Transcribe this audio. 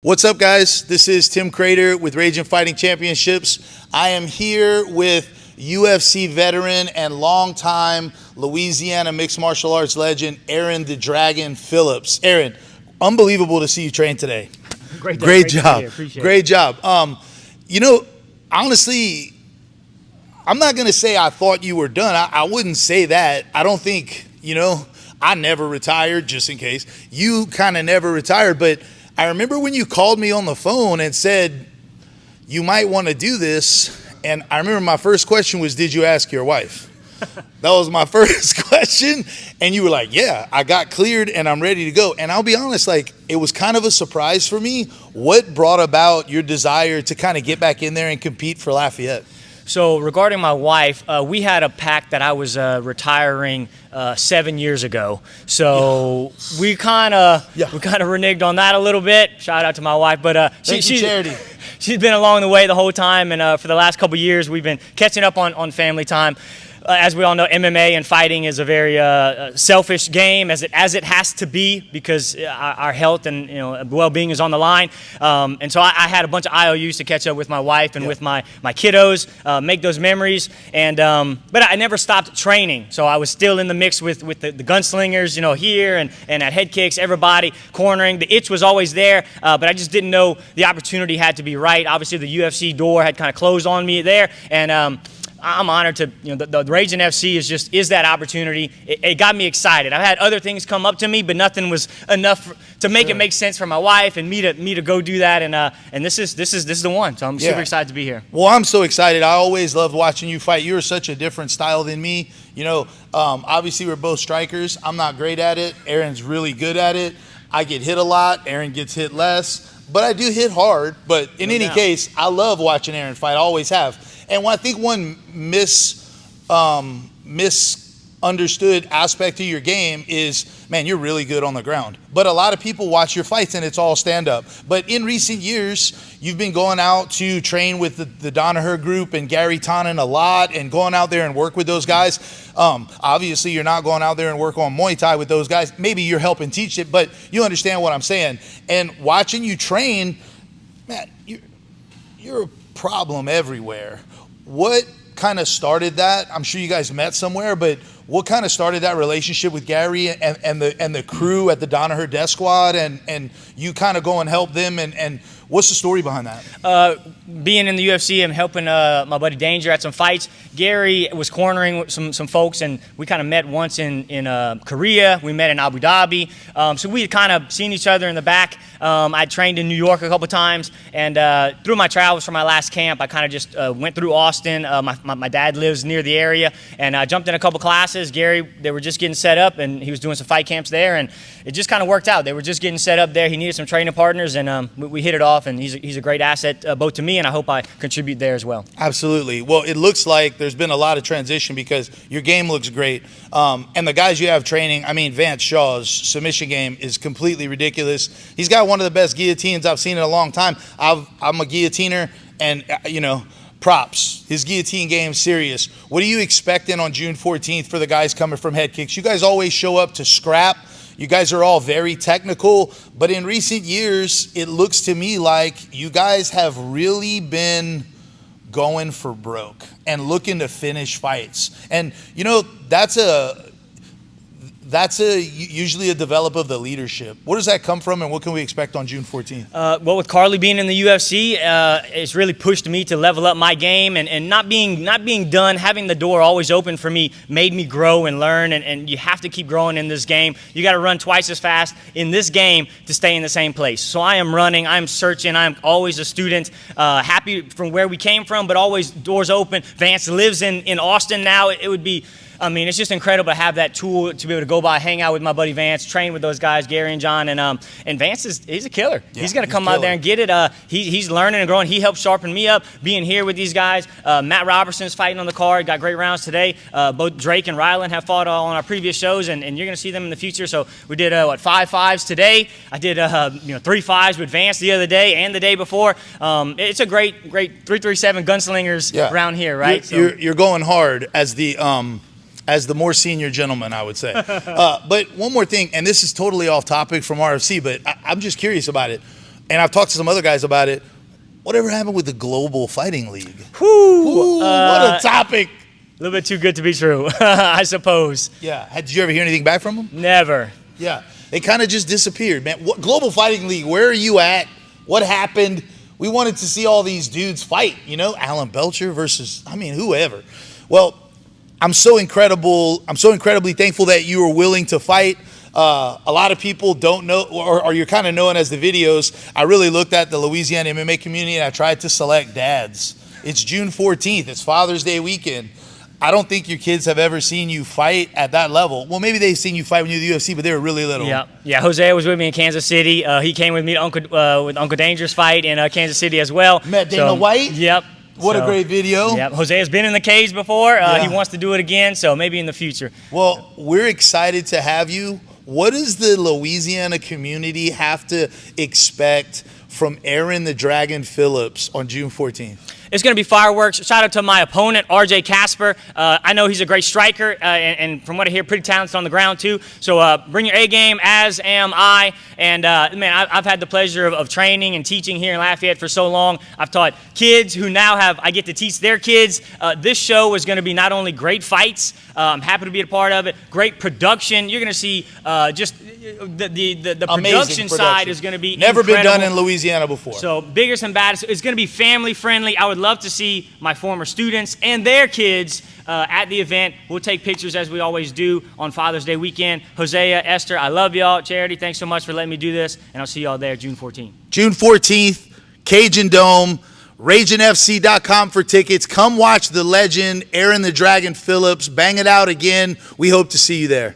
What's up, guys? This is Tim Credeur with Ragin Fighting Championships. I am here with UFC veteran and longtime Louisiana mixed martial arts legend, Aaron the Dragon Phillips. Aaron, unbelievable to see you train today. Great job. Great job. Honestly, I'm not going to say I thought you were done. I wouldn't say that. I don't think, I never retired, just in case. You kind of never retired, but I remember when you called me on the phone and said, you might want to do this. And I remember my first question was, did you ask your wife? That was my first question. And you were like, yeah, I got cleared and I'm ready to go. And I'll be honest, it was kind of a surprise for me. What brought about your desire to kind of get back in there and compete for Lafayette? So regarding my wife, we had a pact that I was retiring 7 years ago. So we kind of reneged on that a little bit. Shout out to my wife, but she's been along the way the whole time, and for the last couple years we've been catching up on family time. As we all know, MMA and fighting is a very selfish game, as it has to be, because our health and well-being is on the line. And so I had a bunch of IOUs to catch up with my wife and with my kiddos, make those memories. And but I never stopped training, so I was still in the mix with the gunslingers, here and at head kicks, everybody cornering. The itch was always there, but I just didn't know the opportunity had to be right. Obviously, the UFC door had kind of closed on me there, and I'm honored to, the Ragin FC is that opportunity. It got me excited. I've had other things come up to me, but nothing was enough to make it make sense for my wife and me to go do that. And this is the one. So I'm super excited to be here. Well, I'm so excited. I always loved watching you fight. You're such a different style than me. Obviously we're both strikers. I'm not great at it. Aaron's really good at it. I get hit a lot. Aaron gets hit less. But I do hit hard. But in any case, I love watching Aaron fight. I always have. And I think one misunderstood aspect of your game is, man, you're really good on the ground. But a lot of people watch your fights and it's all stand-up. But in recent years, you've been going out to train with the Danaher group and Gary Tonin a lot and going out there and work with those guys. Obviously, you're not going out there and work on Muay Thai with those guys. Maybe you're helping teach it, but you understand what I'm saying. And watching you train, man, you're a problem everywhere. What kind of started that? I'm sure you guys met somewhere, but what kind of started that relationship with Gary and the crew at the Danaher Death Squad, and you kind of go and help them, and what's the story behind that? Being in the UFC and helping my buddy Danger at some fights. Gary was cornering some folks, and we kind of met once in Korea. We met in Abu Dhabi. So we had kind of seen each other in the back. I trained in New York a couple times, and through my travels for my last camp, I kind of just went through Austin. My dad lives near the area, and I jumped in a couple classes. Gary, they were just getting set up, and he was doing some fight camps there, and it just kind of worked out. They were just getting set up there. He needed some training partners, and we hit it off, and he's a great asset both to me, and I hope I contribute there as well. Absolutely. Well, it looks like there's been a lot of transition because your game looks great. And the guys you have training, Vance Shaw's submission game is completely ridiculous. He's got one of the best guillotines I've seen in a long time. I'm a guillotiner, and, props. His guillotine game, serious. What are you expecting on June 14th for the guys coming from head kicks? You guys always show up to scrap. You guys are all very technical, but in recent years, it looks to me like you guys have really been going for broke and looking to finish fights. And, that's usually a develop of the leadership. Where does that come from, and what can we expect on June 14th? Well, with Carly being in the UFC, it's really pushed me to level up my game, and not being done, having the door always open for me made me grow and learn, and you have to keep growing in this game. You got to run twice as fast in this game to stay in the same place. So I am running, I'm searching, I'm always a student, happy from where we came from, but always doors open. Vance lives in Austin now. It would be, it's just incredible to have that tool to be able to go by, hang out with my buddy Vance, train with those guys, Gary and John, and Vance he's a killer. Yeah, he's going to come out there and get it. He's learning and growing. He helped sharpen me up, being here with these guys. Matt Robertson's fighting on the card, got great rounds today. Both Drake and Ryland have fought on our previous shows, and you're going to see them in the future. So we did 5 fives today. I did 3 fives with Vance the other day and the day before. It's a great 337 gunslingers around here, right? You're going hard as the more senior gentleman, I would say. But one more thing, and this is totally off topic from RFC, but I'm just curious about it. and I've talked to some other guys about it. Whatever happened with the Global Fighting League? Whew, what a topic. A little bit too good to be true, I suppose. Yeah. Did you ever hear anything back from them? Never. Yeah. They kind of just disappeared, man. What Global Fighting League, where are you at? What happened? We wanted to see all these dudes fight, you know, Alan Belcher versus, I mean, whoever. Well, I'm so incredibly thankful that you were willing to fight. A lot of people don't know, or you're kind of knowing as the videos. I really looked at the Louisiana MMA community and I tried to select dads. It's June 14th. It's Father's Day weekend. I don't think your kids have ever seen you fight at that level. Well, maybe they've seen you fight when you were the UFC, but they were really little. Yeah. Jose was with me in Kansas City. He came with me to with Uncle Danger's fight in Kansas City as well. Met Dana White? Yep. What a great video. Yep. Jose has been in the cage before. He wants to do it again, so maybe in the future. Well, we're excited to have you. What does the Louisiana community have to expect from Aaron the Dragon Phillips on June 14th? It's going to be fireworks. Shout out to my opponent, RJ Casper. I know he's a great striker, and from what I hear, pretty talented on the ground too. So bring your A game, as am I. And man, I've had the pleasure of training and teaching here in Lafayette for so long. I've taught kids who now I get to teach their kids. This show is going to be not only great fights, I'm happy to be a part of it, great production. You're going to see just the production side is going to be never incredible. Been done in Louisiana before. So biggest and baddest. It's going to be family friendly. I would love to see my former students and their kids at the event. We'll take pictures as we always do on Father's Day weekend. Hosea, Esther, I love y'all. Charity, thanks so much for letting me do this, and I'll see y'all there June 14th. June 14th, Cajundome, RaginFC.com for tickets. Come watch the legend, Aaron the Dragon Phillips. Bang it out again. We hope to see you there.